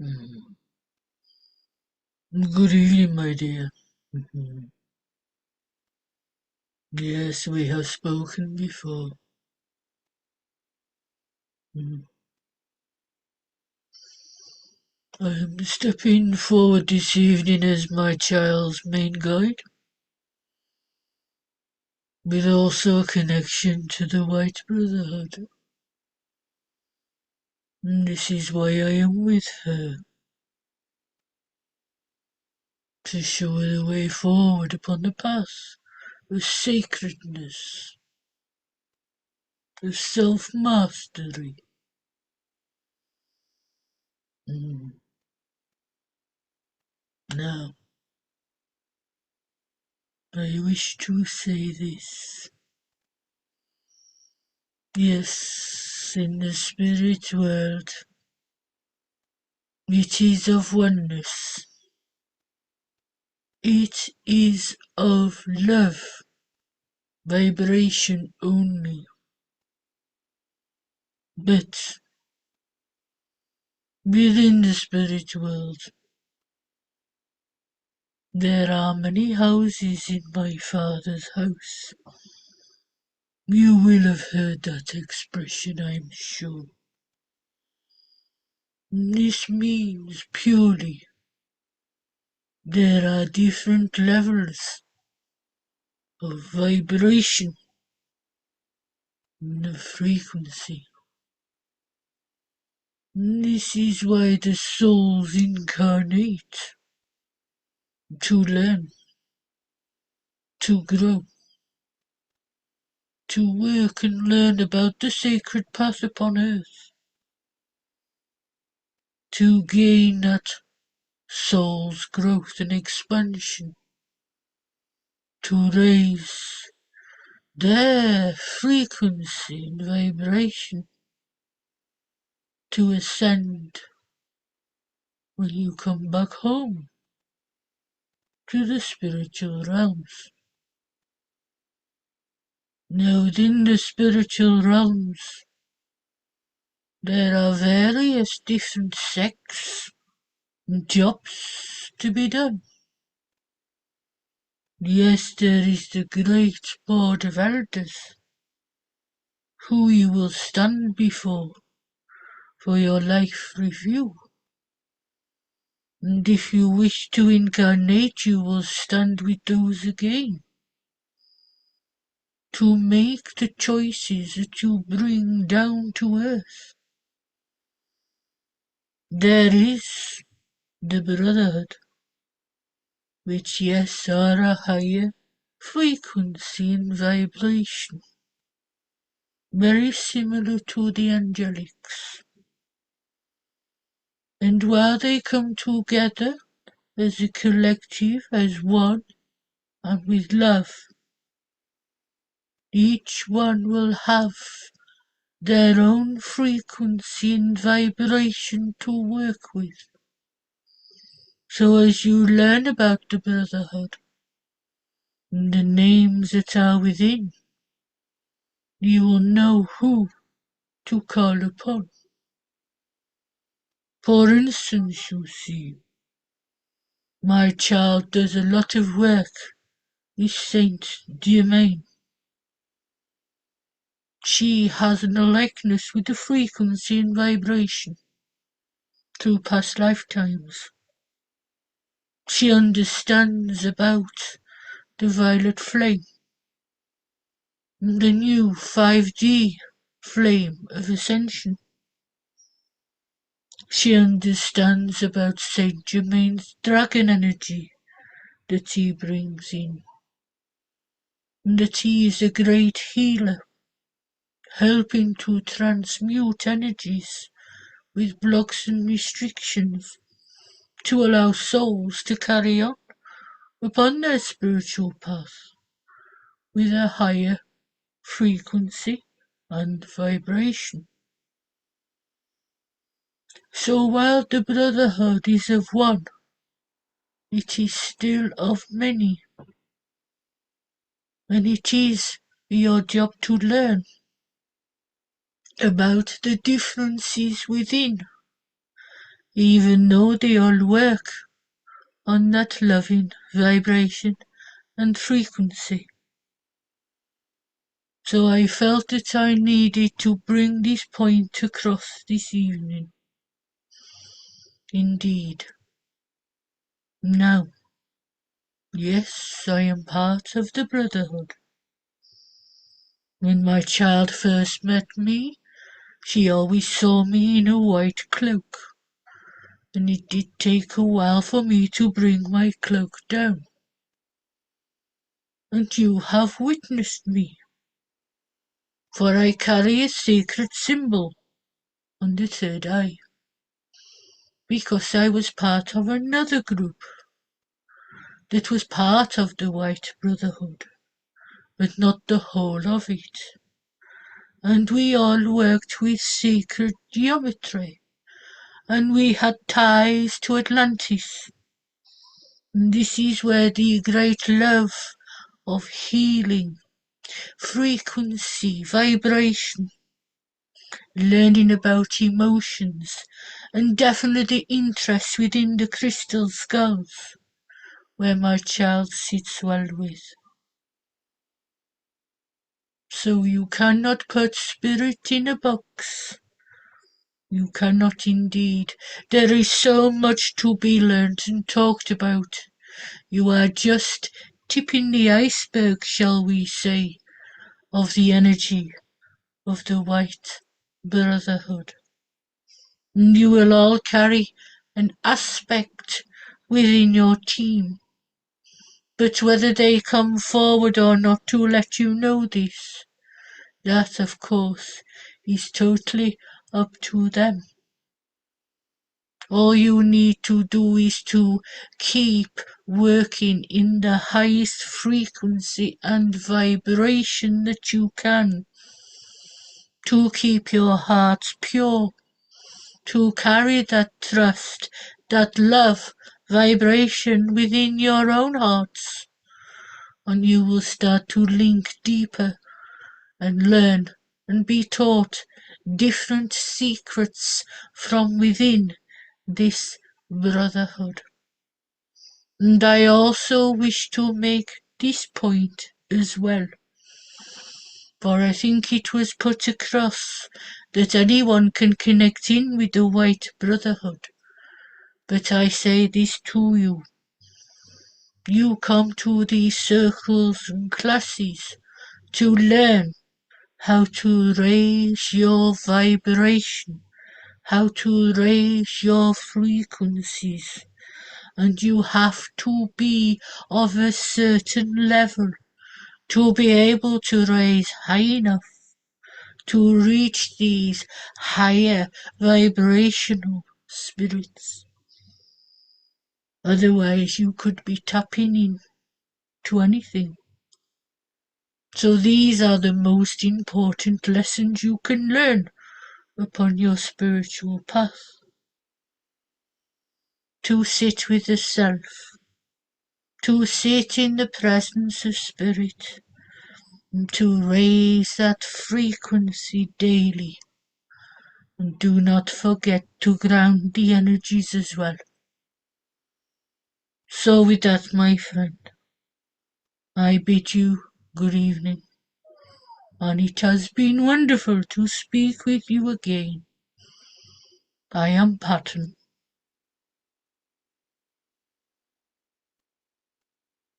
Mm. Good evening, my dear. Mhm. Yes, we have spoken before. Mm. I am stepping forward this evening as my child's main guide, with also a connection to the White Brotherhood. And this is why I am with her, to show her the way forward upon the path of sacredness, of self-mastery. Mm. Now, I wish to say this. Yes, in the spirit world, it is of oneness. It is of love, vibration only. But within the spirit world, there are many houses in my Father's house. You will have heard that expression, I'm sure. This means purely there are different levels of vibration and of frequency. This is why the souls incarnate, to learn, to grow, to work and learn about the sacred path upon earth, to gain that soul's growth and expansion, to raise their frequency and vibration, to ascend when you come back home to the spiritual realms. Now within the spiritual realms, there are various different sects and jobs to be done. Yes, there is the great board of elders, who you will stand before for your life review. And if you wish to incarnate, you will stand with those again, to make the choices that you bring down to earth. There is the Brotherhood, which yes are a higher frequency and vibration, very similar to the angelics. And while they come together as a collective, as one, and with love, each one will have their own frequency and vibration to work with. So as you learn about the Brotherhood and the names that are within, you will know who to call upon. For instance, you see, my child does a lot of work with Saint Germain. She has an likeness with the frequency and vibration through past lifetimes. She understands about the violet flame, the new 5D flame of ascension. She understands about Saint Germain's dragon energy that he brings in, and that he is a great healer, helping to transmute energies with blocks and restrictions to allow souls to carry on upon their spiritual path with a higher frequency and vibration. So while the Brotherhood is of one, it is still of many, and it is your job to learn about the differences within even though they all work on that loving vibration and frequency. So I felt that I needed to bring this point across this evening. Indeed. Now, yes, I am part of the Brotherhood. When my child first met me, she always saw me in a white cloak, and it did take a while for me to bring my cloak down. And you have witnessed me, for I carry a sacred symbol on the third eye, because I was part of another group that was part of the White Brotherhood, but not the whole of it. And we all worked with sacred geometry, and we had ties to Atlantis. And this is where the great love of healing, frequency, vibration, learning about emotions, and definitely interest within the crystal skulls, where my child sits well with. So you cannot put spirit in a box. You cannot indeed. There is so much to be learnt and talked about. You are just tipping the iceberg, shall we say, of the energy of the White Brotherhood. And you will all carry an aspect within your team. But whether they come forward or not to let you know this, that, of course, is totally up to them. All you need to do is to keep working in the highest frequency and vibration that you can, to keep your hearts pure, to carry that trust, that love vibration within your own hearts, and you will start to link deeper and learn and be taught different secrets from within this brotherhood. And I also wish to make this point as well, for I think it was put across that anyone can connect in with the White Brotherhood. But I say this to you. You come to these circles and classes to learn how to raise your vibration, how to raise your frequencies, and you have to be of a certain level to be able to raise high enough to reach these higher vibrational spirits. Otherwise you could be tapping in to anything. So these are the most important lessons you can learn upon your spiritual path. To sit with the self, to sit in the presence of spirit, and to raise that frequency daily. And do not forget to ground the energies as well. So with that, my friend, I bid you good evening. And it has been wonderful to speak with you again. I am Patton.